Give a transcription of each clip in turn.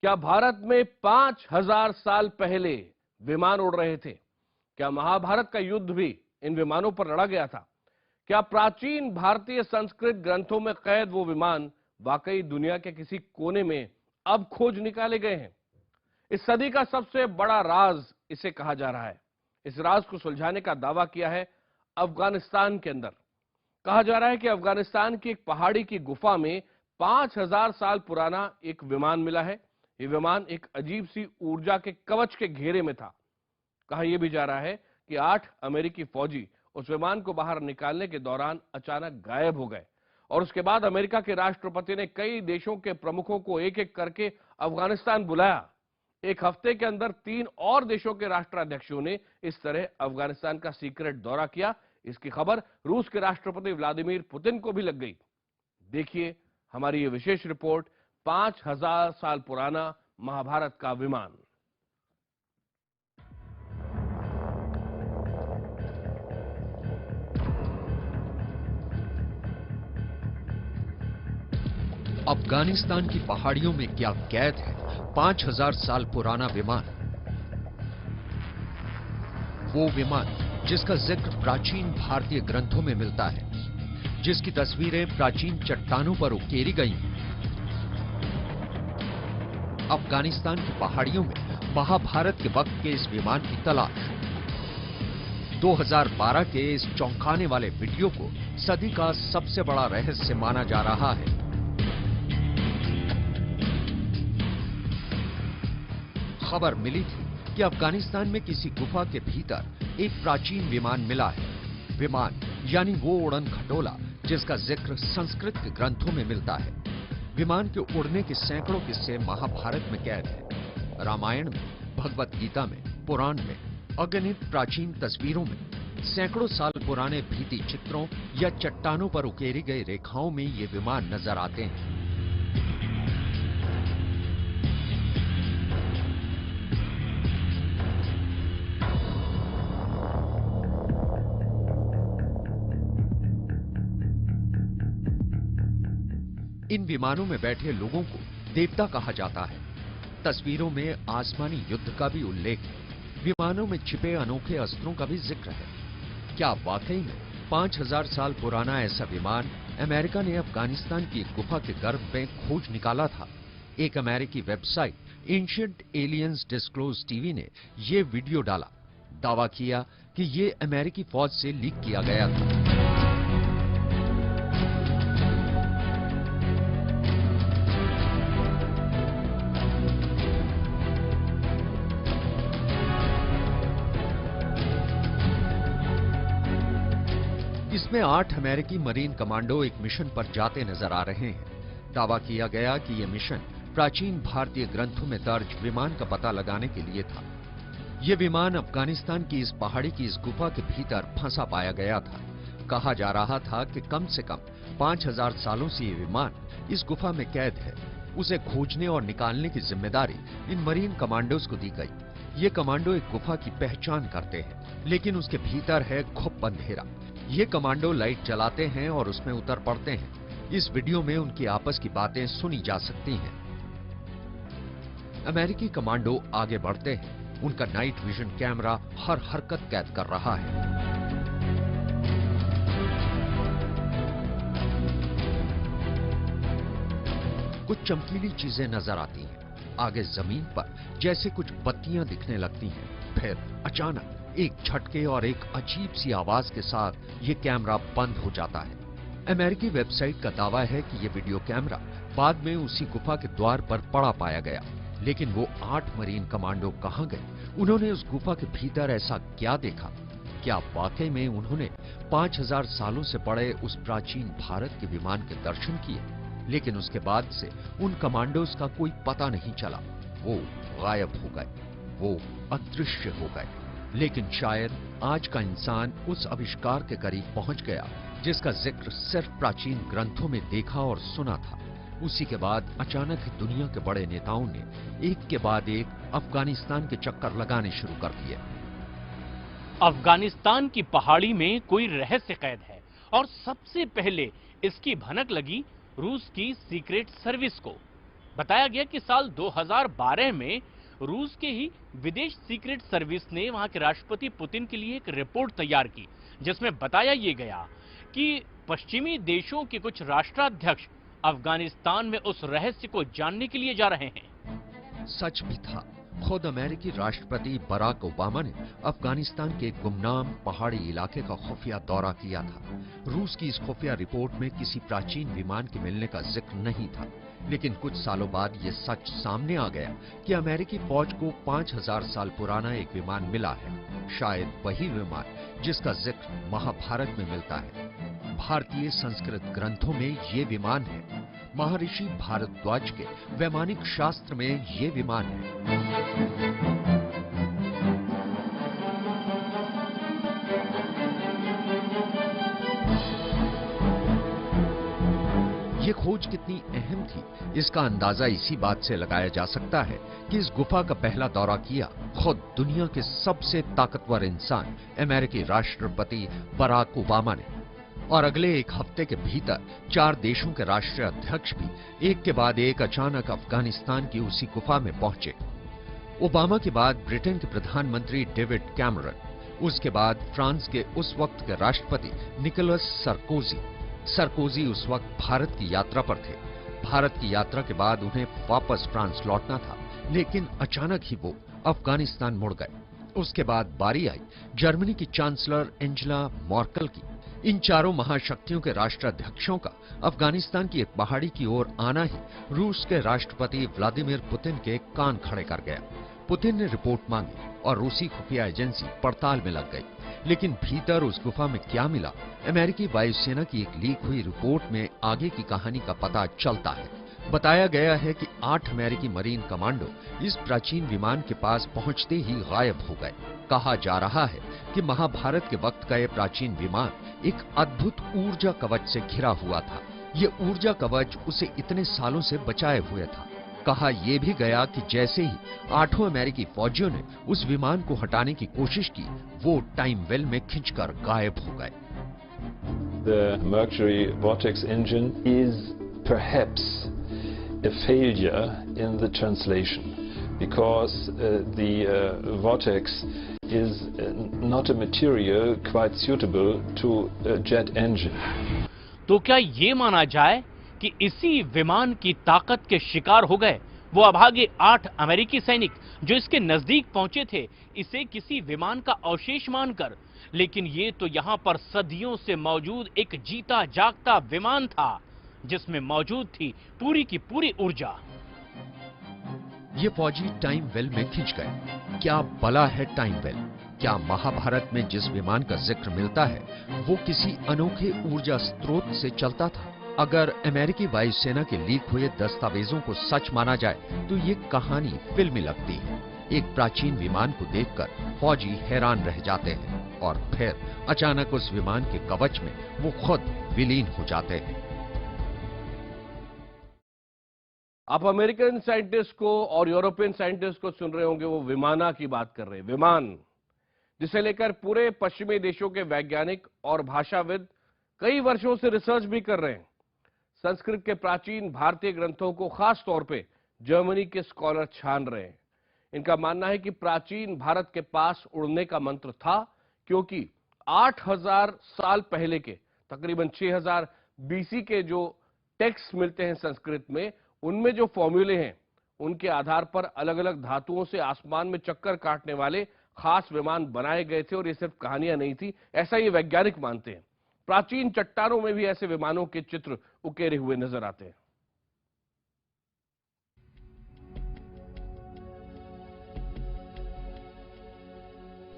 क्या भारत में 5000 साल पहले विमान उड़ रहे थे? क्या महाभारत का युद्ध भी इन विमानों पर लड़ा गया था? क्या प्राचीन भारतीय संस्कृत ग्रंथों में कैद वो विमान वाकई दुनिया के किसी कोने में अब खोज निकाले गए हैं? इस सदी का सबसे बड़ा राज इसे कहा जा रहा है। इस राज को सुलझाने का दावा किया है अफगानिस्तान के अंदर। कहा जा रहा है कि अफगानिस्तान की एक पहाड़ी की गुफा में 5000 साल पुराना एक विमान मिला है। यह विमान एक अजीब सी ऊर्जा के कवच के घेरे में था। कहा यह भी जा रहा है कि 8 अमेरिकी फौजी उस विमान को बाहर निकालने के दौरान अचानक गायब हो गए और उसके बाद अमेरिका के राष्ट्रपति ने कई देशों के प्रमुखों को एक एक करके अफगानिस्तान बुलाया। एक हफ्ते के अंदर 3 और देशों के राष्ट्राध्यक्षों ने इस तरह अफगानिस्तान का सीक्रेट दौरा किया। इसकी खबर रूस के राष्ट्रपति व्लादिमीर पुतिन को भी लग गई। देखिए हमारी ये विशेष रिपोर्ट, 5000 साल पुराना महाभारत का विमान। अफगानिस्तान की पहाड़ियों में क्या कैद है 5000 साल पुराना विमान? वो विमान जिसका जिक्र प्राचीन भारतीय ग्रंथों में मिलता है, जिसकी तस्वीरें प्राचीन चट्टानों पर उकेरी गई। अफगानिस्तान की पहाड़ियों में महाभारत के वक्त के इस विमान की तलाश। 2012 के इस चौंकाने वाले वीडियो को सदी का सबसे बड़ा रहस्य माना जा रहा है। खबर मिली थी कि अफगानिस्तान में किसी गुफा के भीतर एक प्राचीन विमान मिला है। विमान यानी वो उड़न खटोला जिसका जिक्र संस्कृत के ग्रंथों में मिलता है। विमान के उड़ने के सैकड़ों किस्से महाभारत में कैद हैं। रामायण में, भगवत गीता में, पुराण में, अगणित प्राचीन तस्वीरों में, सैकड़ों साल पुराने भित्ति चित्रों या चट्टानों पर उकेरी गई रेखाओं में ये विमान नजर आते हैं। इन विमानों में बैठे लोगों को देवता कहा जाता है। तस्वीरों में आसमानी युद्ध का भी उल्लेख है। विमानों में छिपे अनोखे अस्त्रों का भी जिक्र है। क्या वाकई में 5000 साल पुराना ऐसा विमान अमेरिका ने अफगानिस्तान की एक गुफा के गर्भ में खोज निकाला था? एक अमेरिकी website ancient aliens disclose TV ने यह वीडियो डाला। दावा किया कि यह अमेरिकी फौज से लीक किया गया था। इसमें 8 अमेरिकी मरीन कमांडो एक मिशन पर जाते नजर आ रहे हैं। दावा किया गया कि यह मिशन प्राचीन भारतीय ग्रंथों में दर्ज विमान का पता लगाने के लिए था। यह विमान अफगानिस्तान की इस पहाड़ी की इस गुफा के भीतर फंसा पाया गया था। कहा जा रहा था कि कम से कम 5000 सालों से यह विमान इस गुफा में कैद है। उसे खोजने और निकालने की जिम्मेदारी इन मरीन कमांडोज को दी गई। ये कमांडो एक गुफा की पहचान करते हैं, लेकिन उसके भीतर है घुप अंधेरा। ये कमांडो लाइट जलाते हैं और उसमें उतर पड़ते हैं। इस वीडियो में उनकी आपस की बातें सुनी जा सकती हैं। अमेरिकी कमांडो आगे बढ़ते हैं। उनका नाइट विजन कैमरा हर हरकत कैद कर रहा है। कुछ चमकीली चीजें नजर आती हैं। आगे जमीन पर जैसे कुछ बत्तियां दिखने लगती हैं। फिर अचानक एक झटके और एक अजीब सी आवाज के साथ ये कैमरा बंद हो जाता है। अमेरिकी वेबसाइट का दावा है कि ये वीडियो कैमरा बाद में उसी गुफा के द्वार पर पड़ा पाया गया। लेकिन वो 8 मरीन कमांडो कहां गए? उन्होंने उस गुफा के भीतर ऐसा क्या देखा? क्या वाकई में उन्होंने 5000 सालों से पड़े उस प्राचीन भारत के विमान के दर्शन किए? लेकिन उसके बाद से उन कमांडोज का कोई पता नहीं चला। वो गायब हो गए, वो अदृश्य हो गए। लेकिन शायद आज का इंसान उस आविष्कार के करीब पहुंच गया जिसका जिक्र सिर्फ प्राचीन ग्रंथों में देखा और सुना था। उसी के बाद अचानक ही दुनिया के बड़े नेताओं ने एक के बाद एक अफगानिस्तान के चक्कर लगाने शुरू कर दिए। अफगानिस्तान की पहाड़ी में कोई रहस्य कैद है और सबसे पहले इसकी भनक लगी रूस की सीक्रेट सर्विस को। बताया गया कि साल 2012 में रूस के ही विदेश सीक्रेट सर्विस ने वहां के राष्ट्रपति पुतिन के लिए एक रिपोर्ट तैयार की, जिसमें बताया ये गया कि पश्चिमी देशों के कुछ राष्ट्राध्यक्ष अफगानिस्तान में उस रहस्य को जानने के लिए जा रहे हैं। सच भी था। खुद अमेरिकी राष्ट्रपति बराक ओबामा ने अफगानिस्तान के गुमनाम पहाड़ी इलाके का खुफिया दौरा किया था। रूस की इस खुफिया रिपोर्ट में किसी प्राचीन विमान के मिलने का जिक्र नहीं था, लेकिन कुछ सालों बाद यह सच सामने आ गया कि अमेरिकी फौज को 5000 साल पुराना एक विमान मिला है, शायद वही विमान जिसका जिक्र महाभारत में मिलता है। भारतीय संस्कृत ग्रंथों में ये विमान है। महर्षि भारद्वाज के वैमानिक शास्त्र में ये विमान है। ये खोज कितनी अहम थी, इसका अंदाजा इसी बात से लगाया जा सकता है कि इस गुफा का पहला दौरा किया खुद दुनिया के सबसे ताकतवर इंसान अमेरिकी राष्ट्रपति बराक ओबामा ने। और अगले एक हफ्ते के भीतर 4 देशों के राष्ट्रीय अध्यक्ष भी एक के बाद एक अचानक अफगानिस्तान की उसी गुफा में पहुंचे। ओबामा के बाद ब्रिटेन के प्रधानमंत्री डेविड कैमरन, उसके बाद फ्रांस के उस वक्त के राष्ट्रपति निकोलस सरकोजी उस वक्त भारत की यात्रा पर थे। भारत की यात्रा के बाद उन्हें वापस फ्रांस लौटना था, लेकिन अचानक ही वो अफगानिस्तान मुड़ गए। उसके बाद बारी आई जर्मनी की चांसलर एंजेला मर्केल की। इन चारों महाशक्तियों के राष्ट्राध्यक्षों का अफगानिस्तान की एक पहाड़ी की ओर आना ही रूस के राष्ट्रपति व्लादिमीर पुतिन के कान खड़े कर गया। पुतिन ने रिपोर्ट मांगी और रूसी खुफिया एजेंसी पड़ताल में लग गई, लेकिन भीतर उस गुफा में क्या मिला, अमेरिकी वायुसेना की एक लीक हुई रिपोर्ट में आगे की कहानी का पता चलता है। बताया गया है कि 8 अमेरिकी मरीन कमांडो इस प्राचीन विमान के पास पहुंचते ही गायब हो गए। कहा जा रहा है कि महाभारत के वक्त का यह प्राचीन विमान एक अद्भुत ऊर्जा कवच से घिरा हुआ था। ये ऊर्जा कवच उसे इतने सालों से बचाए हुए था। कहा यह भी गया कि जैसे ही 8 अमेरिकी फौजियों ने उस विमान को हटाने की कोशिश की, वो टाइम वेल में खिंचकर गायब हो गए। The Mercury Vortex engine is perhaps a failure in the translation because the vortex is not a material quite suitable to a jet engine. तो क्या ये माना जाए कि इसी विमान की ताकत के शिकार हो गए वो अभागे 8 अमेरिकी सैनिक जो इसके नजदीक पहुंचे थे, इसे किसी विमान का अवशेष मानकर? लेकिन ये तो यहां पर सदियों से मौजूद एक जीता जागता विमान था जिसमें मौजूद थी पूरी की पूरी ऊर्जा। ये फौजी टाइम वेल में खिंच गए। क्या भला है टाइम वेल? क्या महाभारत में जिस विमान का जिक्र मिलता है वो किसी अनोखे ऊर्जा स्रोत से चलता था? अगर अमेरिकी वायुसेना के लीक हुए दस्तावेजों को सच माना जाए तो ये कहानी फिल्मी लगती है। एक प्राचीन विमान को देखकर फौजी हैरान रह जाते हैं और फिर अचानक उस विमान के कवच में वो खुद विलीन हो जाते हैं। आप अमेरिकन साइंटिस्ट को और यूरोपियन साइंटिस्ट को सुन रहे होंगे, वो विमाना की बात कर रहे हैं। विमान जिसे लेकर पूरे पश्चिमी देशों के वैज्ञानिक और भाषाविद कई वर्षों से रिसर्च भी कर रहे हैं। संस्कृत के प्राचीन भारतीय ग्रंथों को खास तौर पे जर्मनी के स्कॉलर छान रहे हैं। इनका मानना है कि प्राचीन भारत के पास उड़ने का मंत्र था, क्योंकि 8000 साल पहले के तकरीबन 6000 बीसी के जो टेक्स्ट मिलते हैं संस्कृत में, उनमें जो फॉर्मूले हैं उनके आधार पर अलग अलग धातुओं से आसमान में चक्कर काटने वाले खास विमान बनाए गए थे और ये सिर्फ कहानियां नहीं थी, ऐसा ये वैज्ञानिक मानते हैं। प्राचीन चट्टानों में भी ऐसे विमानों के चित्र उकेरे हुए नजर आते हैं।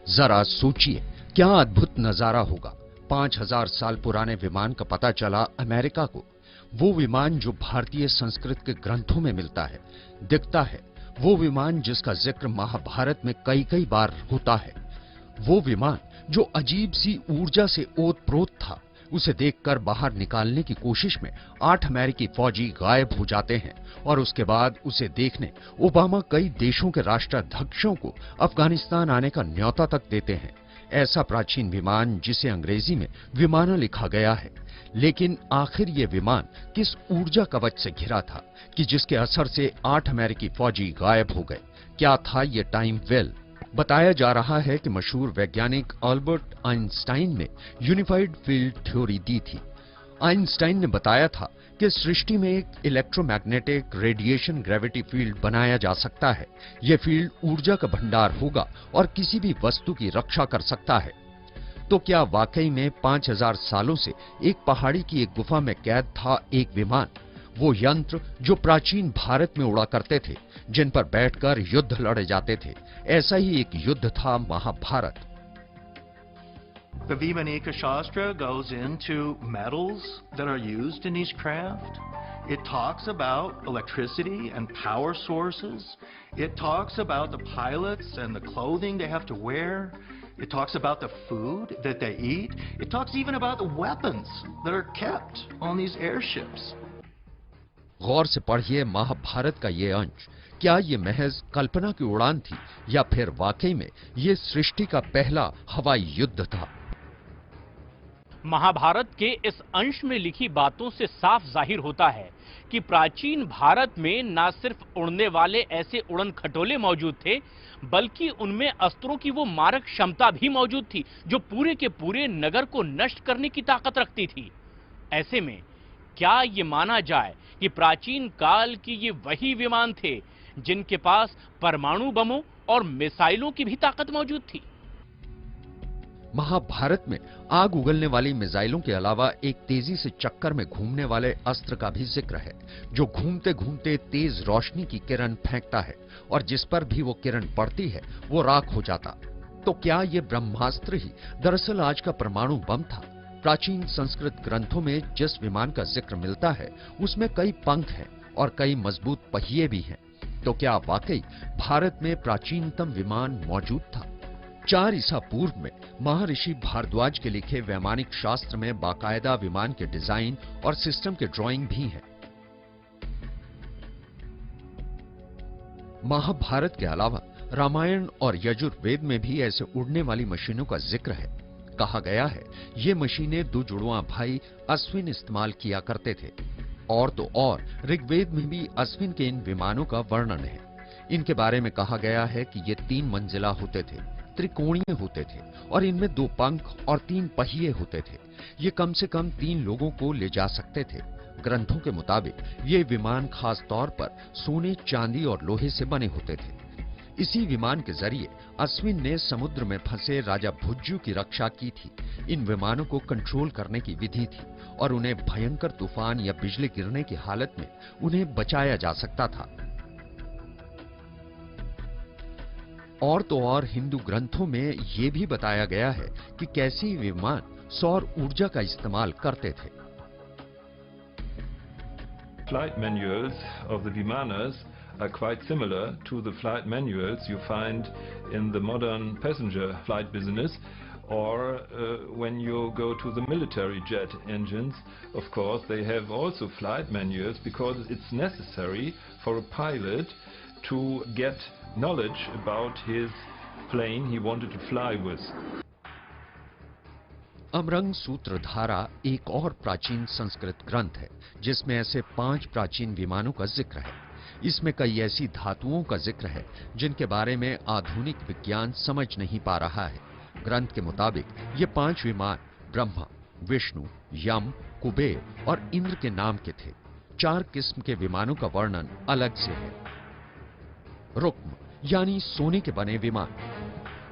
जरा सोचिए क्या अद्भुत नजारा होगा। 5000 साल पुराने विमान का पता चला अमेरिका को। वो विमान जो भारतीय संस्कृत के ग्रंथों में मिलता है, दिखता है। वो विमान जिसका जिक्र महाभारत में कई कई बार होता है। वो विमान जो अजीब सी ऊर्जा से ओतप्रोत था। उसे देखकर बाहर निकालने की कोशिश में 8 अमेरिकी फौजी गायब हो जाते हैं और उसके बाद उसे देखने ओबामा कई देशों के राष्ट्राध्यक्षों को अफगानिस्तान आने का न्योता तक देते हैं। ऐसा प्राचीन विमान जिसे अंग्रेजी में विमाना लिखा गया है। लेकिन आखिर ये विमान किस ऊर्जा कवच से घिरा था कि जिसके असर से 8 अमेरिकी फौजी गायब हो गए? क्या था ये टाइम वेल? बताया जा रहा है कि मशहूर वैज्ञानिक अल्बर्ट आइंस्टाइन ने यूनिफाइड फील्ड थ्योरी दी थी। आइंस्टाइन ने बताया था कि सृष्टि में एक इलेक्ट्रोमैग्नेटिक रेडिएशन ग्रेविटी फील्ड बनाया जा सकता है। यह फील्ड ऊर्जा का भंडार होगा और किसी भी वस्तु की रक्षा कर सकता है। तो क्या वाकई में 5000 सालों से एक पहाड़ी की एक गुफा में कैद था एक विमान, वो यंत्र जो प्राचीन भारत में उड़ा करते थे, जिन पर बैठकर युद्ध लड़े जाते थे? ऐसा ही एक युद्ध था Mahabharat. The Vimanika Shastra goes into metals that are used in each craft. It talks about electricity and power sources. It talks about the pilots and the clothing they have to wear. It talks about the food that they eat. It talks even about the weapons that are kept on these airships. गौर से पढ़िए महाभारत का ये अंश। क्या ये महज कल्पना की उड़ान थी या फिर वाकई में ये सृष्टि का पहला हवाई युद्ध था? महाभारत के इस अंश में लिखी बातों से साफ जाहिर होता है कि प्राचीन भारत में न सिर्फ उड़ने वाले ऐसे उड़न खटोले मौजूद थे, बल्कि उनमें अस्त्रों की वो मारक क्षमता भी मौजूद थी जो पूरे के पूरे नगर को नष्ट करने की ताकत रखती थी। ऐसे में क्या ये माना जाए कि प्राचीन काल की ये वही विमान थे जिनके पास परमाणु बमों और मिसाइलों की भी ताकत मौजूद थी? महाभारत में आग उगलने वाली मिसाइलों के अलावा एक तेजी से चक्कर में घूमने वाले अस्त्र का भी जिक्र है, जो घूमते घूमते तेज रोशनी की किरण फेंकता है और जिस पर भी वो किरण पड़ती है वो राख हो जाता। तो क्या ये ब्रह्मास्त्र ही दरअसल आज का परमाणु बम था? प्राचीन संस्कृत ग्रंथों में जिस विमान का जिक्र मिलता है उसमें कई पंख हैं और कई मजबूत पहिए भी हैं। तो क्या वाकई भारत में प्राचीनतम विमान मौजूद था? 4 ईसा पूर्व में महर्षि भारद्वाज के लिखे वैमानिक शास्त्र में बाकायदा विमान के डिजाइन और सिस्टम के ड्राइंग भी हैं। महाभारत के अलावा रामायण और यजुर्वेद में भी ऐसे उड़ने वाली मशीनों का जिक्र है। कहा गया है ये मशीनें 2 जुड़वां भाई अश्विन इस्तेमाल किया करते थे। और तो और ऋग्वेद में भी अश्विन के इन विमानों का वर्णन है। इनके बारे में कहा गया है कि ये 3 मंजिला होते थे, त्रिकोणीय होते थे और इनमें 2 पंख और 3 पहिए होते थे। ये कम से कम 3 लोगों को ले जा सकते थे। ग्रंथों के मुताबिक ये विमान खास तौर पर सोने, चांदी और लोहे से बने होते थे। इसी विमान के जरिए अश्विन ने समुद्र में फंसे राजा भुज्जू की रक्षा की थी। इन विमानों को कंट्रोल करने की विधि थी और उन्हें भयंकर तूफान या बिजली गिरने की हालत में उन्हें बचाया जा सकता था। और तो और हिंदू ग्रंथों में यह भी बताया गया है कि कैसे विमान सौर ऊर्जा का इस्तेमाल करते थे। Flight manuals of the Vimanas are quite similar to the flight manuals you find in the modern passenger flight business, or when you go to the military jet engines. Of course, they have also flight manuals because it's necessary for a pilot to get knowledge about his plane he wanted to fly with. अमरंग सूत्रधारा एक और प्राचीन संस्कृत ग्रंथ है जिसमें ऐसे 5 प्राचीन विमानों का जिक्र है। इसमें कई ऐसी धातुओं का जिक्र है जिनके बारे में आधुनिक विज्ञान समझ नहीं पा रहा है। ग्रंथ के मुताबिक ये 5 विमान ब्रह्मा, विष्णु, यम, कुबेर और इंद्र के नाम के थे। 4 किस्म के विमानों का वर्णन अलग से है। रुक्म यानी सोने के बने विमान,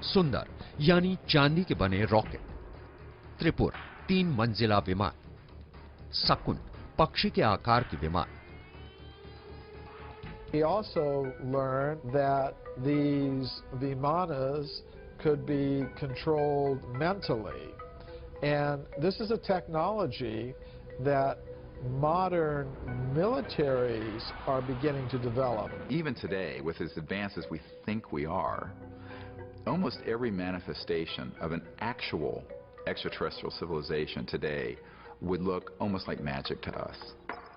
सुंदर यानी चांदी के बने रॉकेट, त्रिपुर 3 मंजिला विमान, शकुन पक्षी के आकार के विमान। We also learned that these vimanas could be controlled mentally, and this is a technology that modern militaries are beginning to develop. Even today, with as advanced as we think we are, almost every manifestation of an actual extraterrestrial civilization today would look almost like magic to us,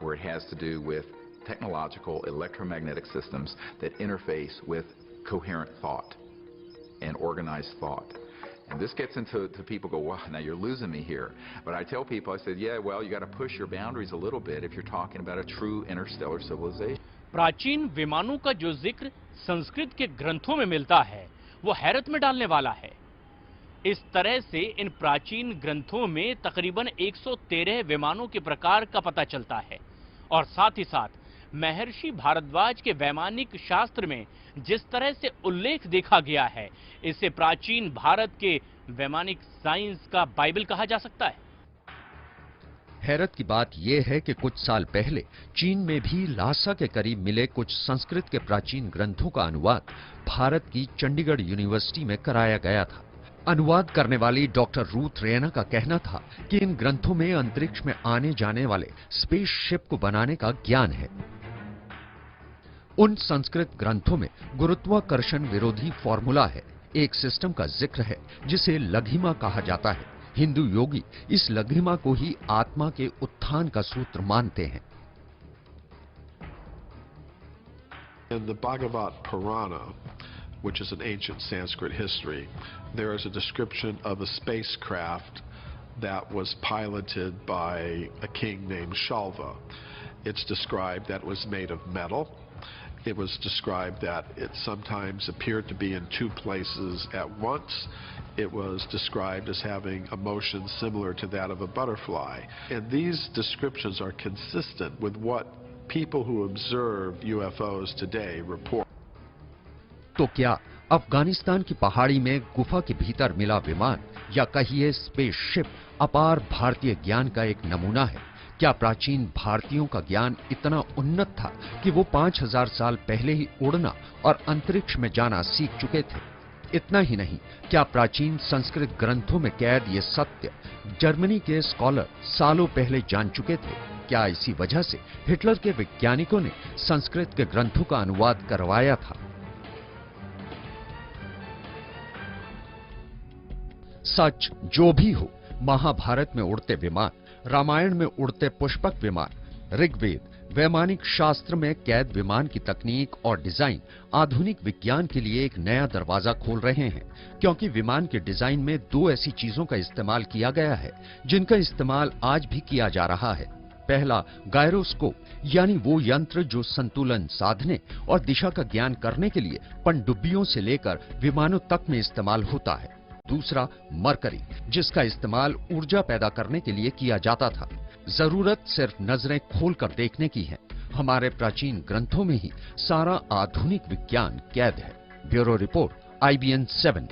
where it has to do with technological electromagnetic systems that interface with coherent thought and organized thought. And this gets into people go, wow, now you're losing me here. But I tell people, I said, yeah, well, you got to push your boundaries a little bit if you're talking about a true interstellar civilization. प्राचीन विमानों का जो जिक्र संस्कृत के ग्रंथों में मिलता है वो हैरत में डालने वाला है। इस तरह से इन प्राचीन ग्रंथों में तकरीबन 113 विमानों के प्रकार का पता चलता है और साथ ही साथ महर्षि भारद्वाज के वैमानिक शास्त्र में जिस तरह से उल्लेख देखा गया है, इसे प्राचीन भारत के वैमानिक साइंस का बाइबल कहा जा सकता है। हैरत की बात यह है कि कुछ साल पहले चीन में भी लासा के करीब मिले कुछ संस्कृत के प्राचीन ग्रंथों का अनुवाद भारत की चंडीगढ़ यूनिवर्सिटी में कराया गया था। अनुवाद करने वाली डॉक्टर रूथ रेना का कहना था कि इन ग्रंथों में अंतरिक्ष में आने जाने वाले स्पेसशिप को बनाने का ज्ञान है। उन संस्कृत ग्रंथों में गुरुत्वाकर्षण विरोधी फॉर्मूला है, एक सिस्टम का जिक्र है जिसे लघिमा कहा जाता है। हिंदू योगी इस लघिमा को ही आत्मा के उत्थान का सूत्र मानते हैं। In the Bhagavad Purana, which is an ancient Sanskrit history, there is a description of a spacecraft that was piloted by a king named Shalva. It's described that it was made of metal. It was described that it sometimes appeared to be in two places at once. It was described as having a motion similar to that of a butterfly. And these descriptions are consistent with what people who observe UFOs today report. तो क्या अफगानिस्तान की पहाड़ी में गुफा के भीतर मिला विमान या कहिए स्पेसशिप अपार भारतीय ज्ञान का एक नमूना है? क्या प्राचीन भारतीयों का ज्ञान इतना उन्नत था कि वो 5000 साल पहले ही उड़ना और अंतरिक्ष में जाना सीख चुके थे? इतना ही नहीं, क्या प्राचीन संस्कृत ग्रंथों में कैद ये सत्य जर्मनी के स्कॉलर सालों पहले जान चुके थे? क्या इसी वजह से हिटलर के वैज्ञानिकों ने संस्कृत के ग्रंथों का अनुवाद करवाया था? सच जो भी हो, महाभारत में उड़ते विमान, रामायण में उड़ते पुष्पक विमान, ऋग्वेद, वैमानिक शास्त्र में कैद विमान की तकनीक और डिजाइन आधुनिक विज्ञान के लिए एक नया दरवाजा खोल रहे हैं, क्योंकि विमान के डिजाइन में दो ऐसी चीजों का इस्तेमाल किया गया है जिनका इस्तेमाल आज भी किया जा रहा है। पहला, गायरोस्कोप, यानी वो यंत्र जो संतुलन साधने और दिशा का ज्ञान करने के लिए पनडुब्बियों से लेकर विमानों तक में इस्तेमाल होता है। दूसरा, मरकरी, जिसका इस्तेमाल ऊर्जा पैदा करने के लिए किया जाता था। जरूरत सिर्फ नजरें खोलकर देखने की है। हमारे प्राचीन ग्रंथों में ही सारा आधुनिक विज्ञान कैद है। Bureau report, IBN 7।